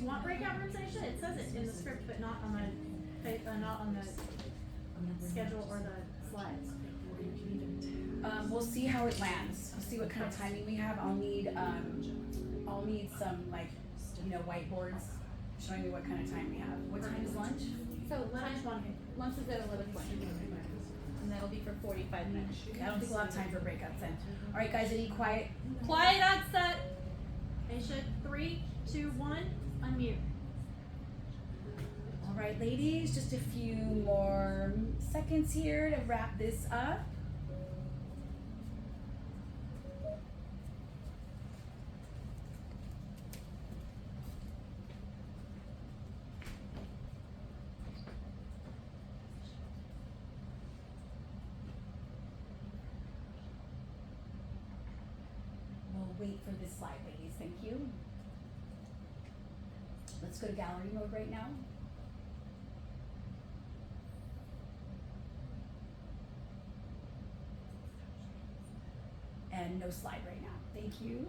want breakout rooms, Aisha? It says it in the script, but not on the schedule or the slides. We'll see how it lands. We'll see what kind of timing we have. I'll need some whiteboards showing me what kind of time we have. What time is lunch? So lunch is at 11:20, and that'll be for 45 minutes. I don't think we'll have time for breakouts then. All right, guys, any quiet? Quiet on set. Aisha, 3, 2, 1, unmute. All right, ladies, just a few more seconds here to wrap this up. Wait for this slide, ladies. Thank you. Let's go to gallery mode right now. And no slide right now. Thank you.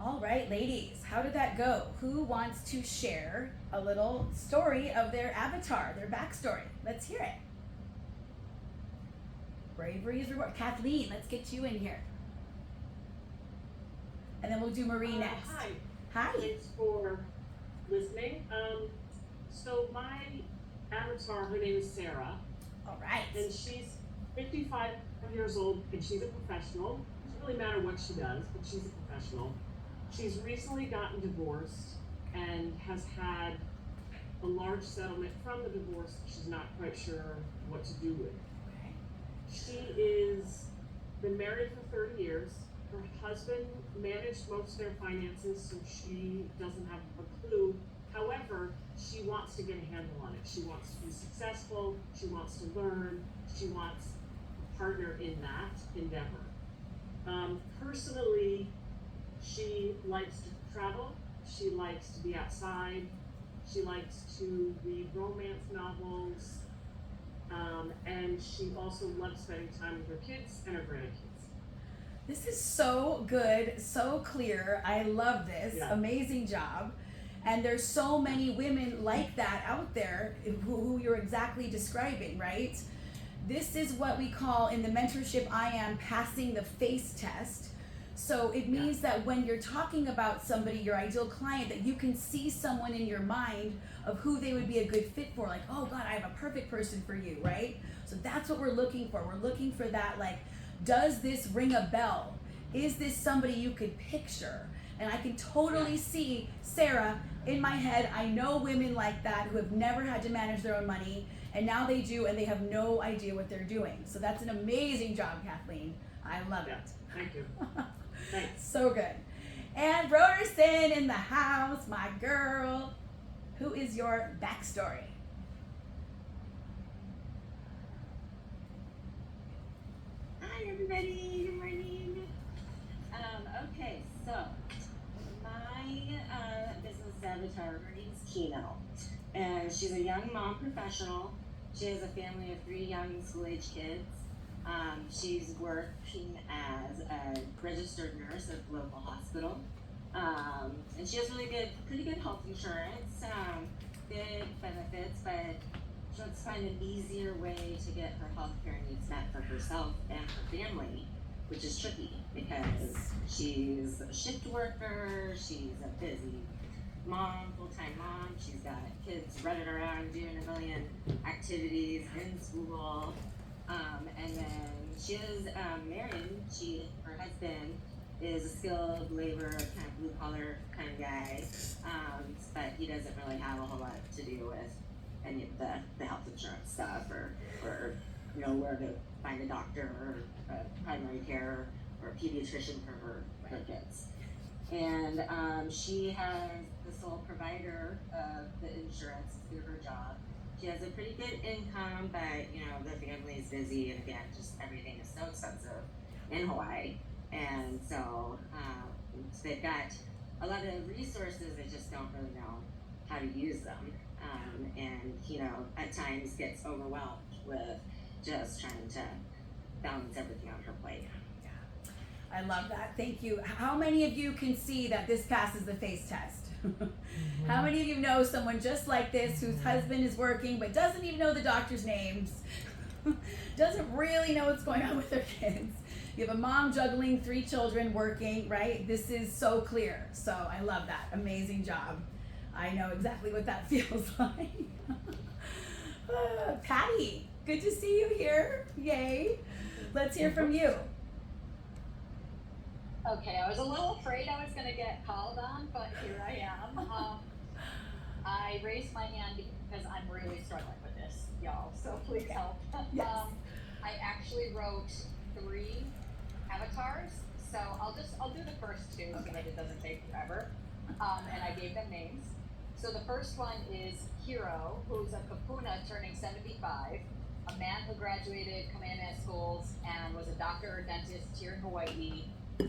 All right, ladies, how did that go? Who wants to share a little story of their avatar, their backstory? Let's hear it. Bravery is reward. Kathleen, let's get you in here. And then we'll do Marie next. Hi. Hi. Thanks for listening. So my avatar, her name is Sarah. All right. And she's 55 years old, and she's a professional. It doesn't really matter what she does, but she's a professional. She's recently gotten divorced and has had a large settlement from the divorce that she's not quite sure what to do with. She is been married for 30 years. Her husband managed most of their finances, so she doesn't have a clue. However, she wants to get a handle on it. She wants to be successful. She wants to learn. She wants a partner in that endeavor. Personally, she likes to travel. She likes to be outside. She likes to read romance novels. And she also loves spending time with her kids and her grandkids. This is so good, so clear. I love this. Yeah. Amazing job. And there's so many women like that out there who you're exactly describing, right? This is what we call in the mentorship I am passing the face test. So it means that when you're talking about somebody, your ideal client, that you can see someone in your mind of who they would be a good fit for. Like, oh God, I have a perfect person for you, right? So that's what we're looking for. We're looking for that, like, does this ring a bell? Is this somebody you could picture? And I can totally see Sarah in my head. I know women like that who have never had to manage their own money, and now they do, and they have no idea what they're doing. So that's an amazing job, Kathleen. I love it. Thank you. Thanks. So good. And Broderson in the house, my girl. Who is your backstory? Hi everybody, good morning. Okay, so my business avatar, her name's Kino, and she's a young mom professional. She has a family of 3 young school-age kids. She's working as a registered nurse at a local hospital. And she has pretty good health insurance, good benefits, but she wants to find an easier way to get her healthcare needs met for herself and her family, which is tricky because she's a shift worker, she's a busy mom, full-time mom, she's got kids running around doing a million activities in school, and then she is married. Her husband is a skilled labor, kind of blue-collar kind of guy, but he doesn't really have a whole lot to do with any of the health insurance stuff or where to find a doctor or a primary care or a pediatrician for her kids. And she has the sole provider of the insurance through her job. She has a pretty good income, but the family is busy, and again, just everything is so expensive in Hawaii. And so they've got a lot of resources, they just don't really know how to use them. And at times gets overwhelmed with just trying to balance everything on her plate. I love that. Thank you. How many of you can see that this passes the face test? How many of you know someone just like this whose husband is working but doesn't even know the doctor's names? Doesn't really know what's going on with their kids. You have a mom juggling 3 children working, right? This is so clear. So I love that. Amazing job. I know exactly what that feels like. Patty, good to see you here. Yay. Let's hear from you. Okay, I was a little afraid I was going to get called on, but here I am. I raised my hand because I'm really struggling with this, y'all, so please help. Yes. I actually wrote 3 avatars, so I'll do the first 2 so that it doesn't take forever. And I gave them names. So the first one is Hiro, who's a kapuna turning 75, a man who graduated Kamehameha schools and was a doctor or dentist here in Hawaii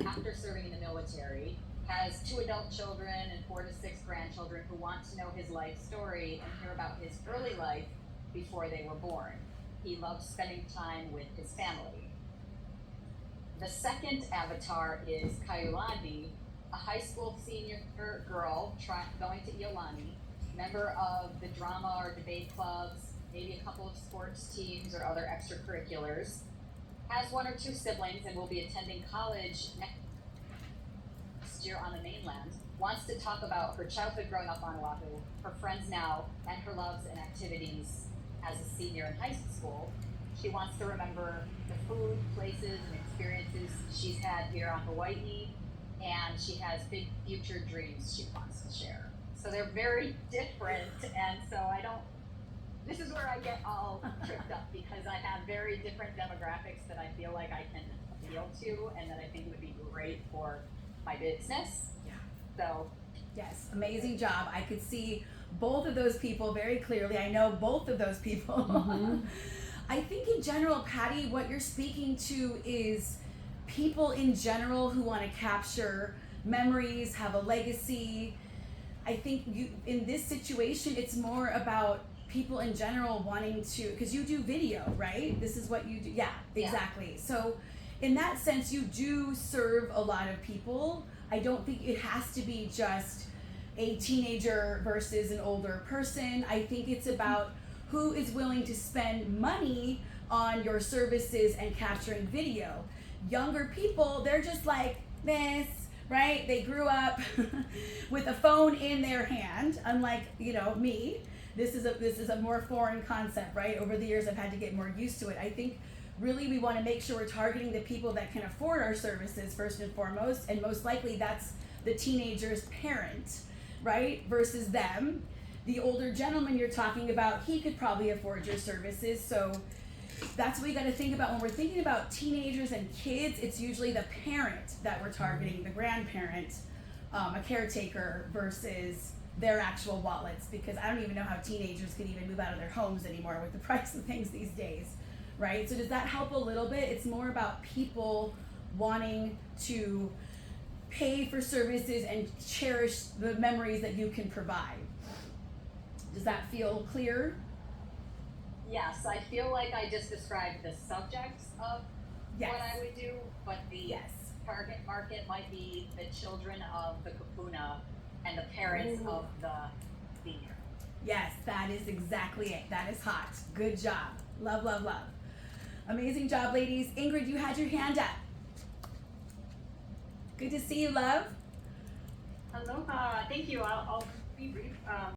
after serving in the military, has 2 adult children and 4 to 6 grandchildren who want to know his life story and hear about his early life before they were born. He loves spending time with his family. The second avatar is Kaiulani, a high school senior girl going to Iolani, member of the drama or debate clubs, maybe a couple of sports teams or other extracurriculars, has 1 or 2 siblings and will be attending college next year on the mainland, wants to talk about her childhood growing up on Oahu, her friends now, and her loves and activities as a senior in high school. She wants to remember the food, places, and experiences she's had here on Hawaii, and she has big future dreams she wants to share. So they're very different, and so this is where I get all tripped up because I have very different demographics that I feel like I can appeal to and that I think would be great for my business. Yeah. So. Yes, amazing job. I could see both of those people very clearly. I know both of those people. Mm-hmm. I think in general, Patty, what you're speaking to is people in general who want to capture memories, have a legacy. I think in this situation, it's more about people in general wanting to, because you do video, right? This is what you do. Yeah, exactly. Yeah. So in that sense, you do serve a lot of people. I don't think it has to be just a teenager versus an older person. I think it's about who is willing to spend money on your services and capturing video. Younger people, they're just like this, right? They grew up with a phone in their hand, unlike, me. This is a more foreign concept, right? Over the years, I've had to get more used to it. I think really we want to make sure we're targeting the people that can afford our services first and foremost, and most likely that's the teenager's parent, right? Versus them. The older gentleman you're talking about, he could probably afford your services. So that's what we got to think about when we're thinking about teenagers and kids. It's usually the parent that we're targeting, the grandparent, a caretaker versus their actual wallets, because I don't even know how teenagers can even move out of their homes anymore with the price of things these days, right? So does that help a little bit? It's more about people wanting to pay for services and cherish the memories that you can provide. Does that feel clear? Yes, I feel like I just described the subjects of what I would do, but the target market might be the children of the kapuna and the parents of the senior. Yes, that is exactly it. That is hot. Good job. Love, love, love. Amazing job, ladies. Ingrid, you had your hand up. Good to see you, love. Aloha. Thank you. I'll be brief.